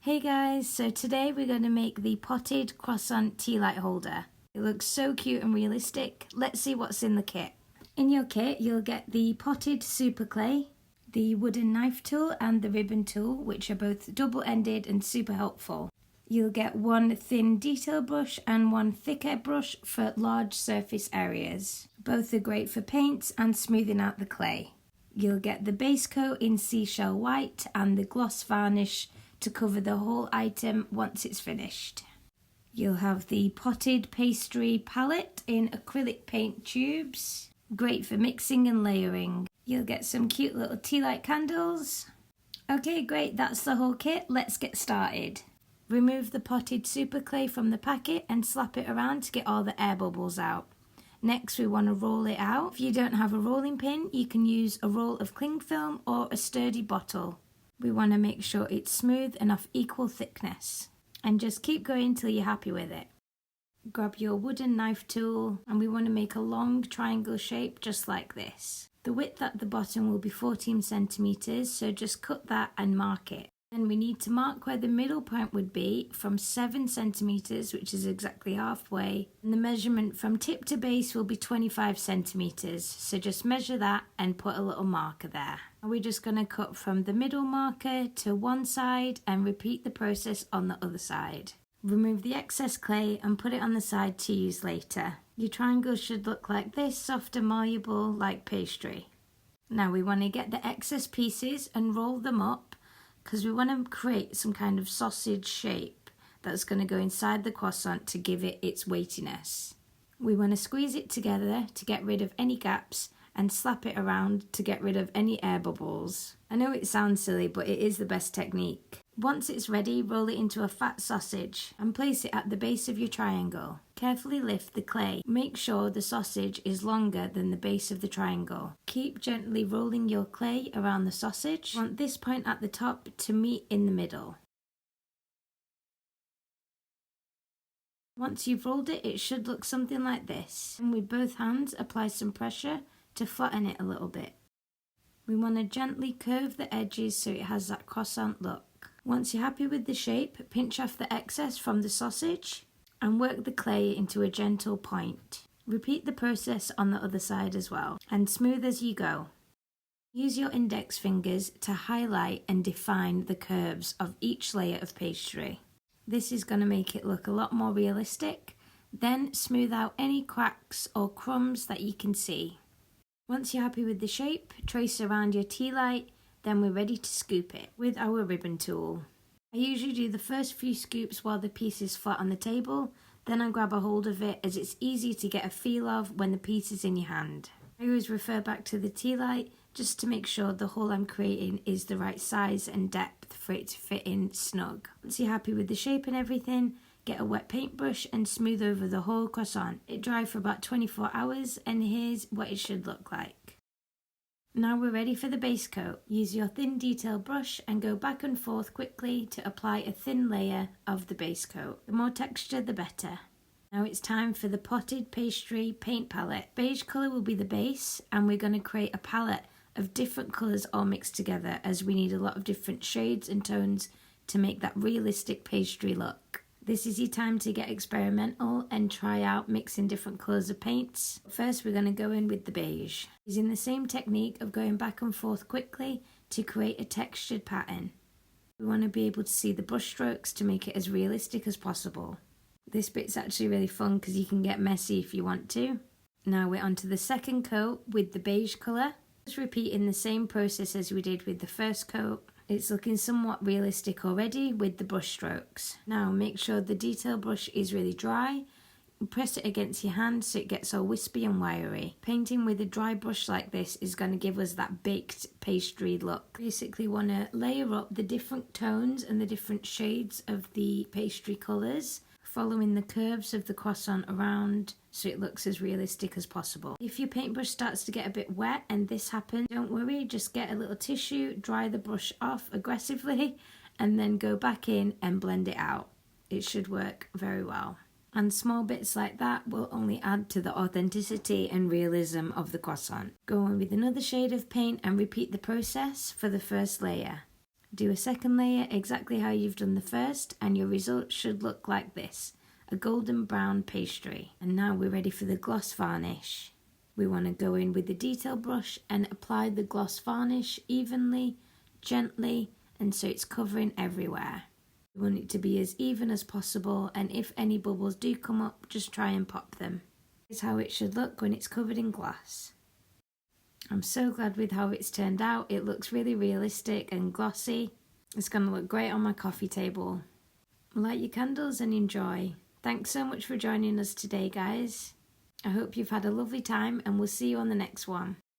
Hey guys, so today we're going to make the Pott'd croissant tea light holder. It looks so cute and realistic. Let's see what's in the kit. In your kit you'll get the Pott'd super clay, the wooden knife tool and the ribbon tool, which are both double-ended and super helpful. You'll get one thin detail brush and one thicker brush for large surface areas. Both are great for paints and smoothing out the clay. You'll get the base coat in seashell white and the gloss varnish to cover the whole item once it's finished. You'll have the Pott'd pastry palette in acrylic paint tubes, great for mixing and layering. You'll get some cute little tea light candles. Okay, great, that's the whole kit. Let's get started. Remove the Pott'd super clay from the packet and slap it around to get all the air bubbles out. Next we want to roll it out. If you don't have a rolling pin, you can use a roll of cling film or a sturdy bottle. We want to make sure it's smooth and of equal thickness. And just keep going till you're happy with it. Grab your wooden knife tool and we want to make a long triangle shape just like this. The width at the bottom will be 14 centimeters, so just cut that and mark it. Then we need to mark where the middle point would be from 7 centimeters, which is exactly halfway. And the measurement from tip to base will be 25 centimeters. So just measure that and put a little marker there. And we're just going to cut from the middle marker to one side and repeat the process on the other side. Remove the excess clay and put it on the side to use later. Your triangle should look like this, soft and malleable like pastry. Now we want to get the excess pieces and roll them up, because we want to create some kind of sausage shape that's going to go inside the croissant to give it its weightiness. We want to squeeze it together to get rid of any gaps and slap it around to get rid of any air bubbles. I know it sounds silly, but it is the best technique. Once it's ready, roll it into a fat sausage and place it at the base of your triangle. Carefully lift the clay. Make sure the sausage is longer than the base of the triangle. Keep gently rolling your clay around the sausage. You want this point at the top to meet in the middle. Once you've rolled it, it should look something like this. And with both hands, apply some pressure to flatten it a little bit. We want to gently curve the edges so it has that croissant look. Once you're happy with the shape, pinch off the excess from the sausage and work the clay into a gentle point. Repeat the process on the other side as well, and smooth as you go. Use your index fingers to highlight and define the curves of each layer of pastry. This is going to make it look a lot more realistic. Then smooth out any cracks or crumbs that you can see. Once you're happy with the shape, trace around your tea light. Then we're ready to scoop it with our ribbon tool. I usually do the first few scoops while the piece is flat on the table, then I grab a hold of it as it's easy to get a feel of when the piece is in your hand. I always refer back to the tea light just to make sure the hole I'm creating is the right size and depth for it to fit in snug. Once you're happy with the shape and everything, get a wet paintbrush and smooth over the whole croissant. It dried for about 24 hours and here's what it should look like. Now we're ready for the base coat. Use your thin detail brush and go back and forth quickly to apply a thin layer of the base coat. The more texture, the better. Now it's time for the Pott'd pastry paint palette. Beige colour will be the base, and we're going to create a palette of different colours all mixed together, as we need a lot of different shades and tones to make that realistic pastry look. This is your time to get experimental and try out mixing different colours of paints. First we're going to go in with the beige. Using the same technique of going back and forth quickly to create a textured pattern. We want to be able to see the brush strokes to make it as realistic as possible. This bit's actually really fun because you can get messy if you want to. Now we're onto the second coat with the beige colour. Just repeating the same process as we did with the first coat. It's looking somewhat realistic already with the brush strokes. Now make sure the detail brush is really dry. Press it against your hand so it gets all wispy and wiry. Painting with a dry brush like this is going to give us that baked pastry look. Basically want to layer up the different tones and the different shades of the pastry colours, following the curves of the croissant around so it looks as realistic as possible. If your paintbrush starts to get a bit wet and this happens, don't worry, just get a little tissue, dry the brush off aggressively and then go back in and blend it out. It should work very well. And small bits like that will only add to the authenticity and realism of the croissant. Go on with another shade of paint and repeat the process for the first layer. Do a second layer exactly how you've done the first and your result should look like this, a golden brown pastry. And now we're ready for the gloss varnish. We want to go in with the detail brush and apply the gloss varnish evenly, gently, and so it's covering everywhere. We want it to be as even as possible, and if any bubbles do come up, just try and pop them. This is how it should look when it's covered in glass. I'm so glad with how it's turned out. It looks really realistic and glossy. It's going to look great on my coffee table. Light your candles and enjoy. Thanks so much for joining us today, guys. I hope you've had a lovely time and we'll see you on the next one.